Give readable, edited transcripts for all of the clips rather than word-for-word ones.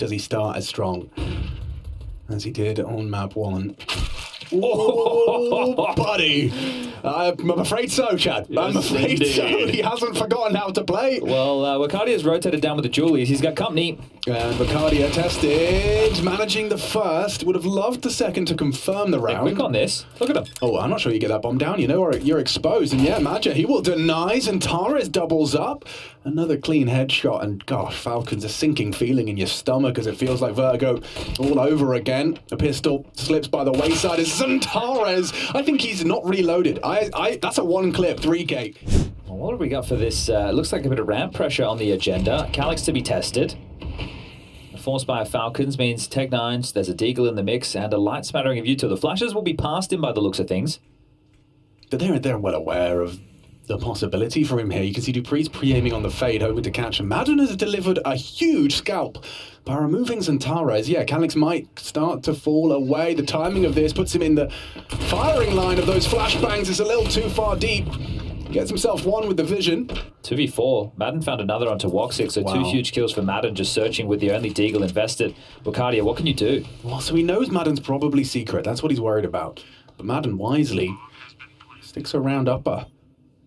does he start as strong as he did on map 1. Oh, buddy. I'm afraid so, Chad. Yes, I'm afraid so. indeed. He hasn't forgotten how to play. Well, Wicadia's rotated down with the Julies. He's got company. And Wicadia tested, managing the first. Would have loved the second to confirm the They're round. quick on this. Look at him. Oh, I'm not sure you get that bomb down, you know, or you're exposed. And yeah, Magia, he will deny, XANTARES doubles up. Another clean headshot, and gosh, Falcons, a sinking feeling in your stomach as it feels like vertigo all over again. A pistol slips by the wayside as XANTARES. I think he's not reloaded. That's a one clip, 3K. Well, what have we got for this? Looks like a bit of ramp pressure on the agenda. Calyx to be tested. A force by Falcons means Tech 9s, there's a Deagle in the mix, and a light smattering of util. The flashes will be passed in by the looks of things. But they're well aware of the possibility for him here. You can see Dupree's pre-aiming on the fade, hoping to catch him. Madden has delivered a huge scalp by removing XANTARES. Yeah, Calyx might start to fall away. The timing of this puts him in the firing line of those flashbangs. It's a little too far deep. Gets himself one with the vision. 2v4. Madden found another onto woxic, so Wow. 2 huge kills for Madden, just searching with the only Deagle invested. Wicadia, what can you do? Well, so he knows Madden's probably secret. That's what he's worried about. But Madden wisely sticks around upper.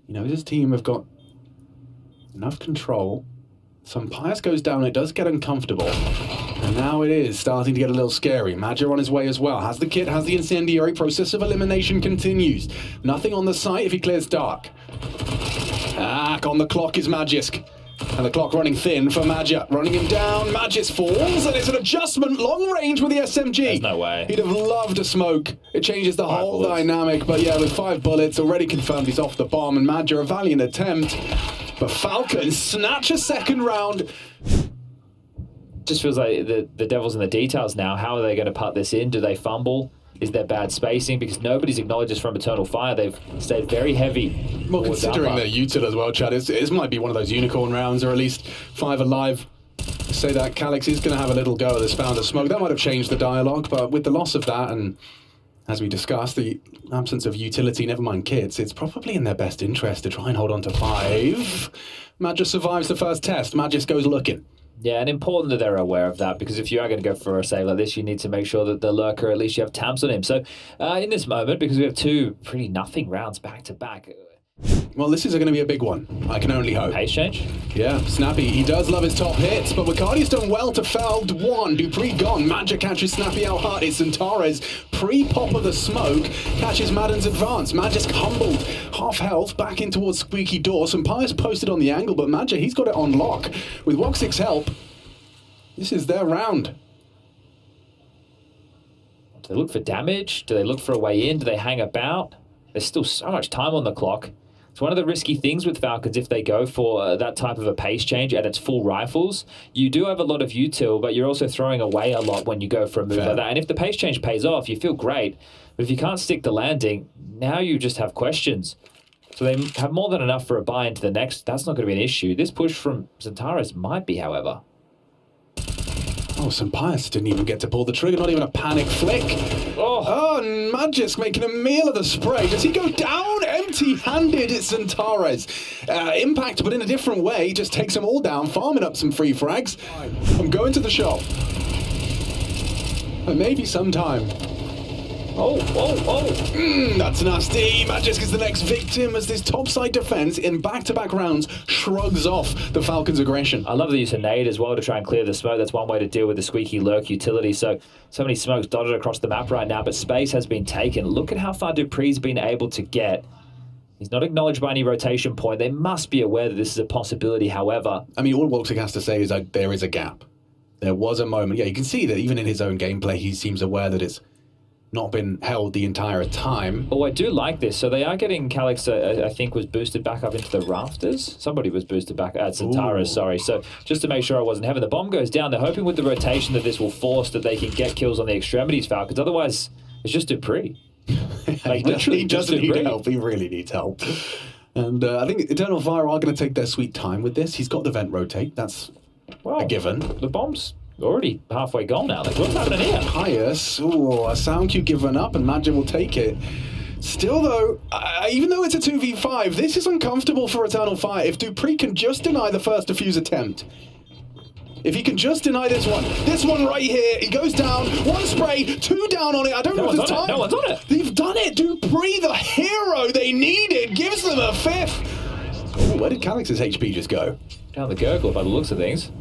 You know, his team have got enough control. Some Pius goes down, it does get uncomfortable. And now it is starting to get a little scary. Magia on his way as well. Has the kit, has the incendiary. Process of elimination continues. Nothing on the site if he clears dark. On the clock is Magisk. And the clock running thin for Magia. Running him down. Magisk falls, and it's an adjustment. Long range with the SMG. There's no way. He'd have loved a smoke. It changes the whole bullets. dynamic. But yeah, with 5 bullets, already confirmed he's off the bomb. And Magia, a valiant attempt. But Falcons snatch a second round. Just feels like the devil's in the details now. How are they going to put this in? Do they fumble? Is there bad spacing? Because nobody's acknowledged this from Eternal Fire. They've stayed very heavy. Well, towards considering upper. their util as well, Chad, this might be one of those unicorn rounds, or at least 5 alive. Say that Calyx is going to have a little go at this found of smoke. That might have changed the dialogue, but with the loss of that, and as we discussed, the absence of utility, never mind kits, it's probably in their best interest to try and hold on to 5. Magisk survives the first test. Magisk goes looking. Yeah, and important that they're aware of that, because if you are going to go for a save like this, you need to make sure that the lurker, at least you have tabs on him. So in this moment, because we have 2 pretty nothing rounds back to back. Well, this is going to be a big one. I can only hope. Pace change? Yeah, Snappy, he does love his top hits, but Wicadia's done well to felled 1. Dupree gone. Magia catches Snappy out hard. It's XANTARES. Pre-pop of the smoke catches Madden's advance. Magisk humbled. Half health back in towards Squeaky Door. Some Pius posted on the angle, but Magia, he's got it on lock. With woxic's help, this is their round. Do they look for damage? Do they look for a way in? Do they hang about? There's still so much time on the clock. It's one of the risky things with Falcons if they go for that type of a pace change and it's full rifles. You do have a lot of util, but you're also throwing away a lot when you go for a move like that. And if the pace change pays off, you feel great. But if you can't stick the landing, now you just have questions. So they have more than enough for a buy into the next. That's not going to be an issue. This push from XANTARES might be, however. Oh, some Pius didn't even get to pull the trigger, not even a panic flick. Oh, and Magisk making a meal of the spray. Does he go down empty-handed? It's XANTARES. Impact, but in a different way. Just takes them all down, farming up some free frags. I'm going to the shop. Maybe sometime. That's nasty. Magisk is the next victim as this topside defense in back-to-back rounds shrugs off the Falcons' aggression. I love the use of nade as well to try and clear the smoke. That's one way to deal with the squeaky lurk utility. So many smokes dotted across the map right now, but space has been taken. Look at how far Dupree's been able to get. He's not acknowledged by any rotation point. They must be aware that this is a possibility, however. I mean, all woxic has to say is that there is a gap. There was a moment. Yeah, you can see that even in his own gameplay, he seems aware that it's not been held the entire time. Oh, I do like this. So they are getting Calyx, I think, was boosted back up into the rafters. Somebody was boosted back at XANTARES, sorry. So just to make sure I wasn't having the bomb goes down, they're hoping with the rotation that this will force that they can get kills on the extremities Falcons. Otherwise, it's just Dupree. Like, he doesn't need help. He really needs help. And I think Eternal Fire are going to take their sweet time with this. He's got the vent rotate. That's a given. The bomb's already halfway gone now. Like, what's happening here? Pius, a sound cue given up, and Magia will take it. Still, though, even though it's a 2v5, this is uncomfortable for Eternal Fire. If Dupree can just deny the first defuse attempt, If he can just deny this one right here, he goes down, one spray, two down on it. I don't know if there's time. No one's on it. They've done it. Dupree, the hero they needed, gives them a fifth. Ooh, where did Calyx's HP just go? Down the gurgle by the looks of things.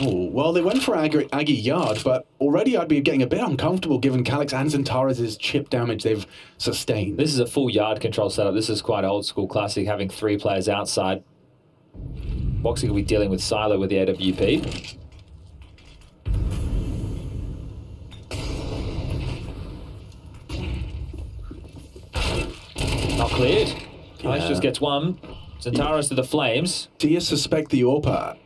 Oh, well, they went for Aggie Yard, but already I'd be getting a bit uncomfortable given Calyx and XANTARES' chip damage they've sustained. This is a full yard control setup. This is quite old school classic, having 3 players outside. woxic will be dealing with Silo with the AWP. Not cleared. Calyx just gets one. XANTARES to the flames. Do you suspect the AWP?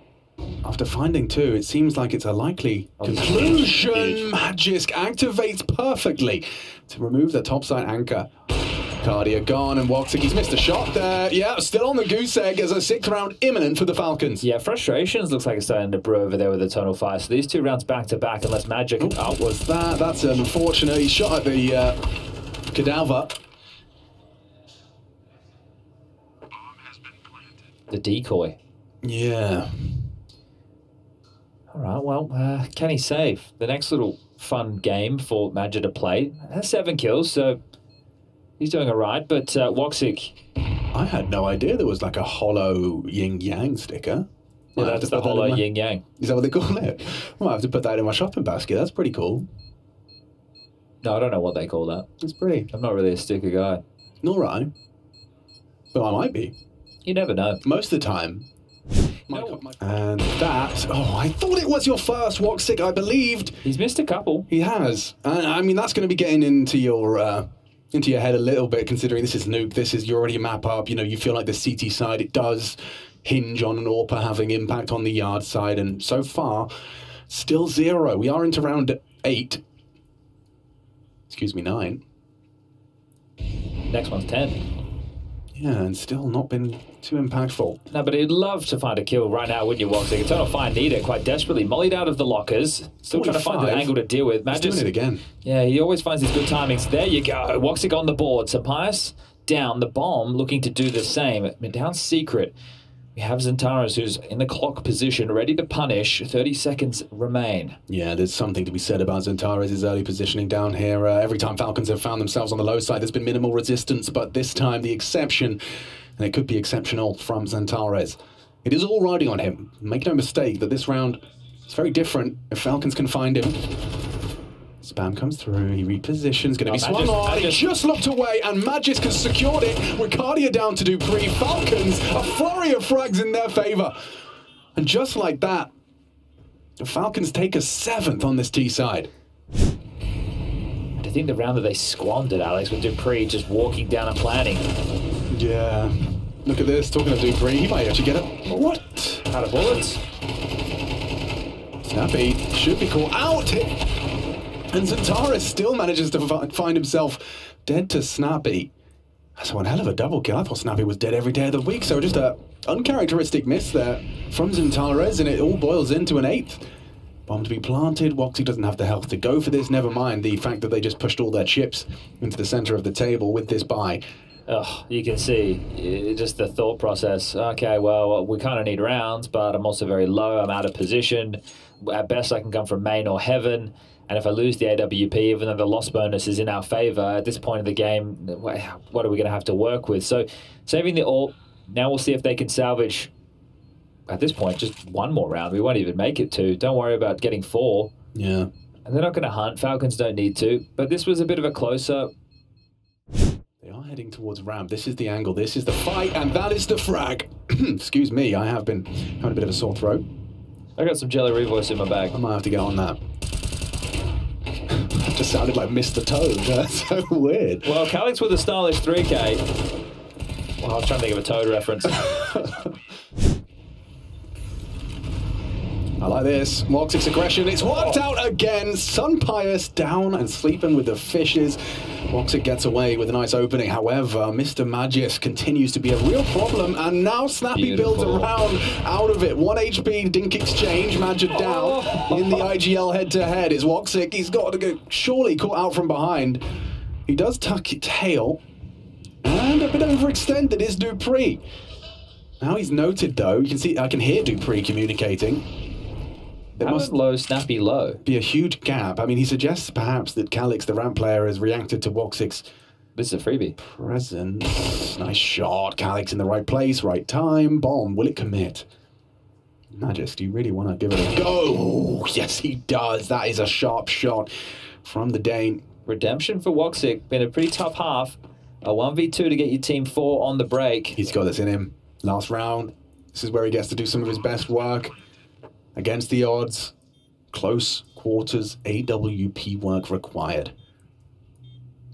After finding 2, it seems like it's a likely conclusion. Magisk activates perfectly to remove the topside anchor. Wicadia gone, and woxic, he's missed a shot there. Yeah, still on the goose egg as a 6th round imminent for the Falcons. Yeah, frustrations looks like it's starting to brew over there with the Tonal Fire. So these 2 rounds back to back, unless Magic was that? That's unfortunate. He shot at the cadaver. The decoy. Yeah. All right, well, can he save? The next little fun game for Magic to play. Has 7 kills, so he's doing all right, but woxic... I had no idea there was like a hollow yin-yang sticker. Yeah, that's the hollow yin-yang. Is that what they call it? Well, I have to put that in my shopping basket. That's pretty cool. No, I don't know what they call that. It's pretty. I'm not really a sticker guy. Nor I. But I might be. You never know. Most of the time. And that... Oh, I thought it was your first woxic, I believed. He's missed a couple. He has. And I mean, that's going to be getting into your head a little bit, considering this is NUKE. This is, you're already map up. You know, you feel like the CT side, it does hinge on an AWP having impact on the yard side. And so far, still 0. We are into round 8. Excuse me, 9. Next one's 10. Yeah, and still not been too impactful. No, but he'd love to find a kill right now, wouldn't you, woxic? Eternal Fire need it quite desperately. Mollied out of the lockers. Still trying to find an angle to deal with. He's doing it again. Yeah, he always finds his good timings. There you go. woxic on the board. Sapias down. The bomb looking to do the same. Down secret. We have XANTARES, who's in the clock position, ready to punish. 30 seconds remain. Yeah, there's something to be said about XANTARES' early positioning down here. Every time Falcons have found themselves on the low side, there's been minimal resistance, but this time the exception, and it could be exceptional from XANTARES. It is all riding on him. Make no mistake that this round is very different if Falcons can find him. Spam comes through, he repositions, going to be swung on, he just looked away, and Magisk has secured it. Wicadia down to Dupree. Falcons, a flurry of frags in their favour. And just like that, the Falcons take a 7th on this T side. I think the round that they squandered, Alex, with Dupree just walking down and planning. Yeah, look at this, talking to Dupree, he might actually get it. What? Out of bullets. Snappy should be caught out. And XANTARES still manages to find himself dead to Snappy. That's one hell of a double kill. I thought Snappy was dead every day of the week, so just a uncharacteristic miss there from XANTARES, and it all boils into an 8th. Bomb to be planted. woxic doesn't have the health to go for this, never mind the fact that they just pushed all their chips into the center of the table with this buy. Oh, you can see just the thought process. Okay, well, we kind of need rounds, but I'm also very low. I'm out of position. At best, I can come from main or heaven. And if I lose the AWP, even though the loss bonus is in our favor, at this point of the game, what are we going to have to work with? So saving the AWP, now we'll see if they can salvage, at this point, just one more round. We won't even make it 2. Don't worry about getting 4. Yeah. And they're not going to hunt. Falcons don't need to. But this was a bit of a closer. They are heading towards ramp. This is the angle. This is the fight. And that is the frag. Excuse me. I have been having a bit of a sore throat. I got some Jelly Revoice in my bag. I might have to get on that. Just sounded like Mr. Toad. That's so weird. Well, Calyx with a stylish 3K. Well, I was trying to think of a Toad reference. I like this. woxic's aggression. It's worked out again. Sunpious down and sleeping with the fishes. woxic gets away with a nice opening. However, Mr. Magisk continues to be a real problem. And now Snappy builds around out of it. 1 HP dink exchange. Magic down in the IGL head-to-head. It's woxic. He's got to go surely caught out from behind. He does tuck his tail. And a bit overextended is Dupree. Now he's noted, though. You can see, I can hear Dupree communicating. It must low, snappy low. be a huge gap. I mean, he suggests perhaps that Calyx, the ramp player, has reacted to woxic's This is a freebie. presence. Nice shot. Calyx in the right place, right time. Bomb. Will it commit? Magis, do you really want to give it a go? Oh, yes, he does. That is a sharp shot from the Dane. Redemption for woxic. Been a pretty tough half. A 1v2 to get your team 4 on the break. He's got this in him. Last round. This is where he gets to do some of his best work. Against the odds. Close quarters AWP work required.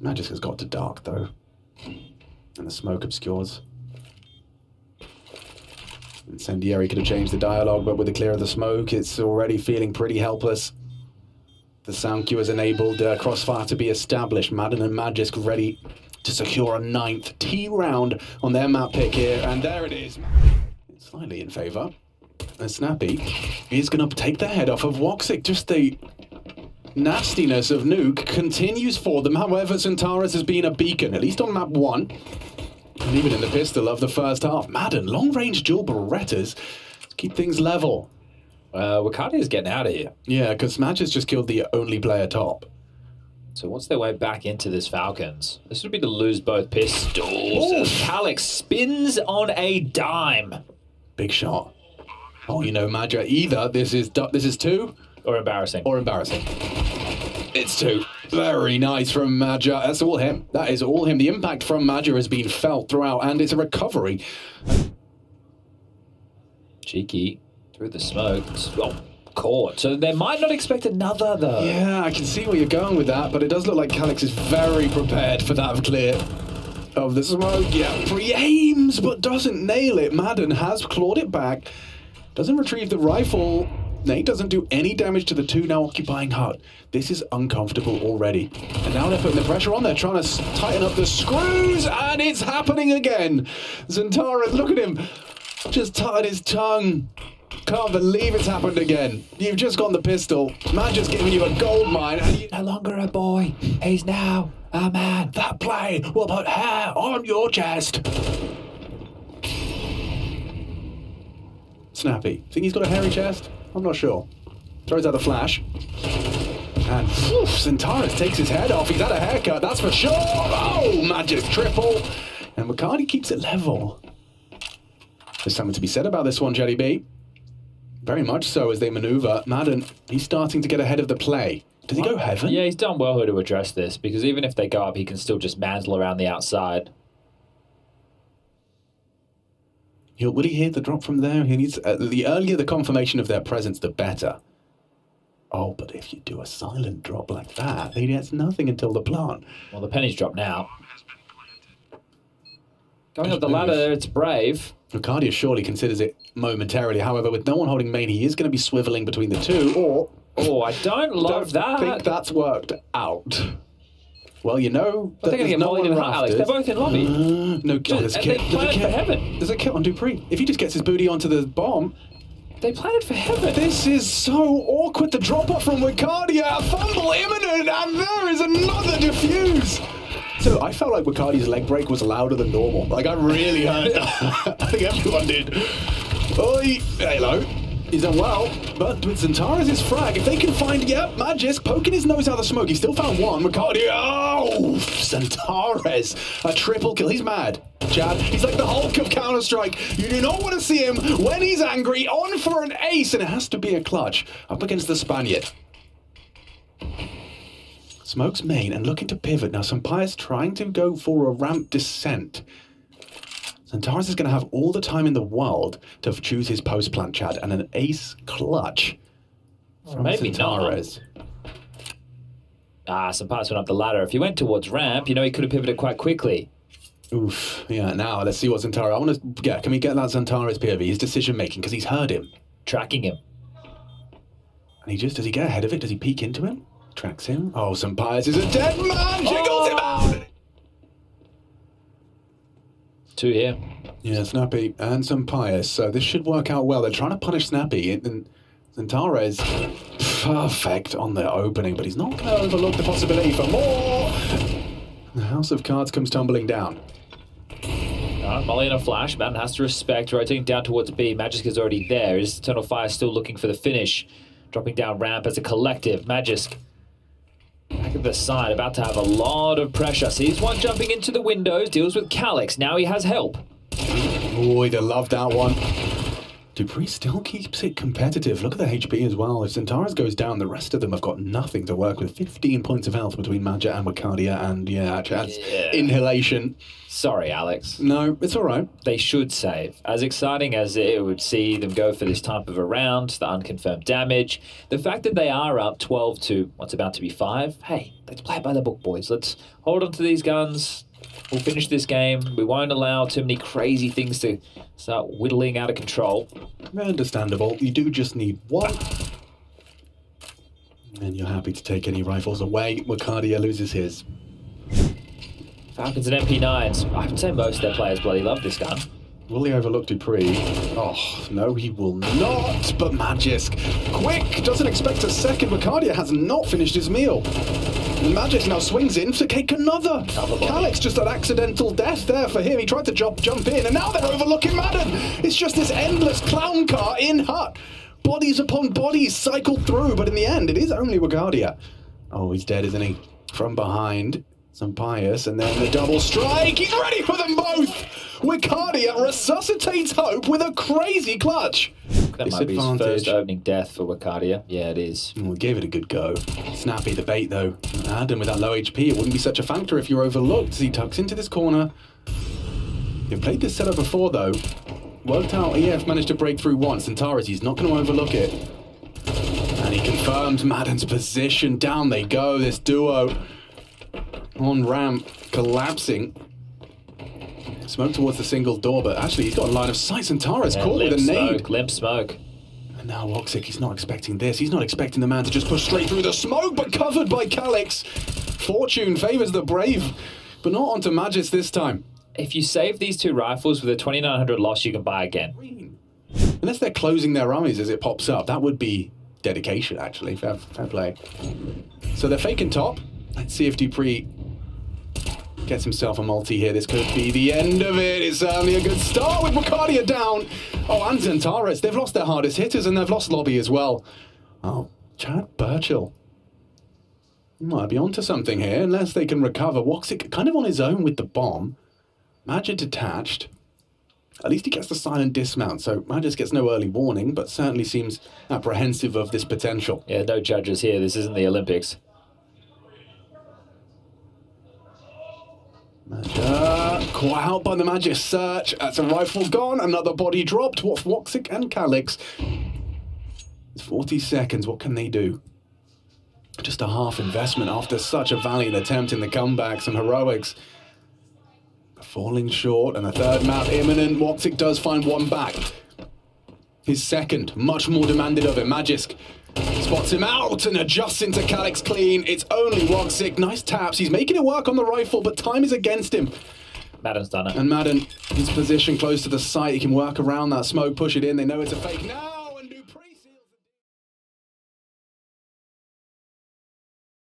Magis has got to dark, though. And the smoke obscures. Incendiary could have changed the dialogue, but with the clear of the smoke, it's already feeling pretty helpless. The sound cue has enabled crossfire to be established. Madden and Magisk ready to secure a 9th T round on their map pick here, and there it is. It's slightly in favour. And Snappy is going to take the head off of woxic. Just the nastiness of NUKE continues for them. However, XANTARES has been a beacon, at least on map 1. And even in the pistol of the first half. Madden, long-range dual Berettas to keep things level. Wicadia is getting out of here. Yeah, because Smash has just killed the only player top. So what's their way back into this Falcons? This would be to lose both pistols. Ooh. Calyx spins on a dime. Big shot. Oh, you know, Madja, either this is 2 Or embarrassing. or embarrassing. It's 2. Very nice from Madja. That's all him. That is all him. The impact from Madja has been felt throughout, and it's a recovery. Cheeky. Through the smoke. Oh, caught. So they might not expect another, though. Yeah, I can see where you're going with that, but it does look like Calyx is very prepared for that clear of the smoke. Yeah, aims, but doesn't nail it. Madden has clawed it back. Doesn't retrieve the rifle. Nate doesn't do any damage to the 2 now occupying hut. This is uncomfortable already. And now they're putting the pressure on. They're trying to tighten up the screws, and it's happening again. XANTARES, look at him. Just tied his tongue. Can't believe it's happened again. You've just got the pistol. Man just giving you a gold mine. And you... No longer a boy. He's now a man. That play will put hair on your chest. Snappy. Think he's got a hairy chest? I'm not sure. Throws out the flash. And XANTARES takes his head off. He's had a haircut, that's for sure. Oh, magic triple. And Wicadia keeps it level. There's something to be said about this one, Jelly B. Very much so as they maneuver. Madden, he's starting to get ahead of the play. Does he go heaven? Yeah, he's done well here to address this, because even if they go up, he can still just mantle around the outside. Will he hear the drop from there? He needs the earlier the confirmation of their presence, the better. Oh, but if you do a silent drop like that, he gets nothing until the plant. Well, the penny's dropped now. Going up the ladder there, it's brave. Wicadia surely considers it momentarily. However, with no one holding main, he is going to be swiveling between the 2, or... Oh, I don't love that. I think that's worked out. Well, you know, they're going to get volleyed in hot, Alex. They're both in lobby. No, God, there's a kit. They planned for heaven. There's a kit on Dupree. If he just gets his booty onto the bomb... They planned for heaven. This is so awkward. The drop-off from Wicadia. Fumble imminent, and there is another defuse. So I felt like Wicadia's leg break was louder than normal. Like, I really heard that. I think everyone did. Oi, hello. He's done well, but with XANTARES' frag, if they can find, Magisk poking his nose out of the smoke. He's still found one. Wicadia, oh, XANTARES, a triple kill. He's mad, Chad. He's like the Hulk of Counter-Strike. You do not want to see him when he's angry, on for an ace, and it has to be a clutch up against the Spaniard. Smokes main and looking to pivot. Now, Sampaio's trying to go for a ramp descent. XANTARES is going to have all the time in the world to choose his post-plant, Chad, and an ace clutch from maybe XANTARES. Sampaio went up the ladder. If he went towards ramp, you know, he could have pivoted quite quickly. Oof. Yeah, now let's see what XANTARES... I want to... Yeah, can we get that XANTARES POV? His decision-making, because he's heard him. Tracking him. And he just... Does he get ahead of it? Does he peek into him? Tracks him. Oh, Sampaio is a dead man! Jiggles him out! 2 here. Yeah, Snappy and Sampaio. So this should work out well. They're trying to punish Snappy. And XANTARES perfect on the opening, but he's not going to overlook the possibility for more. The House of Cards comes tumbling down. Molly in a flash. Mountain has to respect. Rotating down towards B. Magisk is already there. His Eternal Fire still looking for the finish. dropping down ramp as a collective. Magisk back at the side, about to have a lot of pressure. Sees one jumping into the windows, deals with Calyx. Now he has help. Boy, they love that one. Dupree still keeps it competitive. Look at the HP as well. If XANTARES goes down, the rest of them have got nothing to work with. 15 points of health between Madja and Wicadia, and yeah, that's inhalation. Sorry, Alex. No, it's all right. They should save. As exciting as it would see them go for this type of a round, the unconfirmed damage, the fact that they are up 12 to what's about to be 5, hey, let's play it by the book, boys. Let's hold on to these guns. We'll finish this game. We won't allow too many crazy things to start whittling out of control. Understandable. You do just need one. And you're happy to take any rifles away. Wicadia loses his. Falcons and MP9s. I would say most of their players bloody love this gun. Will he overlook Dupree? Oh, no, he will not. But Magisk, quick, doesn't expect a second. Wicadia has not finished his meal. And Magisk now swings in to take another. Calyx, just an accidental death there for him. He tried to jump in, and now they're overlooking Madden. It's just this endless clown car in hut. Bodies upon bodies cycled through, but in the end, it is only Wicadia. Oh, he's dead, isn't he? From behind, some pious, and then the double strike. He's ready for them both. Wicadia resuscitates hope with a crazy clutch. That might be his first opening death for Wicadia. Yeah, it is. We gave it a good go. Snappy the bait, though. Adam with that low HP, it wouldn't be such a factor if you're overlooked as he tucks into this corner. You've played this setup before, though. Worked out, EF managed to break through once. XANTARES, he's not going to overlook it. And he confirms Madden's position. Down they go, this duo. On ramp, collapsing. Smoke towards the single door, but actually he's got a line of sight. XANTARES caught with a nade. Limp smoke. And now woxic, he's not expecting this. He's not expecting the man to just push straight through the smoke, but covered by Calyx. Fortune favours the brave, but not onto Magisk this time. If you save these two rifles with a 2,900 loss, you can buy again. Unless they're closing their eyes as it pops up, that would be dedication, actually. Fair play. So they're faking top. Let's see if Dupree gets himself a multi here. This could be the end of it. It's certainly a good start with Wicadia down. Oh, and XANTARES, they've lost their hardest hitters and they've lost Lobby as well. Oh, Chad Burchill might be onto something here, unless they can recover. woxic kind of on his own with the bomb. Madja detached. At least he gets the silent dismount, so Magisk gets no early warning, but certainly seems apprehensive of this potential. Yeah, no judges here. This isn't the Olympics. Madja, caught out by the Magisk search. That's a rifle gone. Another body dropped. What woxic and Calyx? It's 40 seconds. What can they do? Just a half investment after such a valiant attempt in the comebacks and heroics. Falling short, and a third map imminent. woxic does find one back. His second, much more demanded of him. Magisk spots him out and adjusts into Calyx clean. It's only woxic. Nice taps. He's making it work on the rifle, but time is against him. Madden's done it. And Madden, his position close to the site. He can work around that smoke, push it in. They know it's a fake now.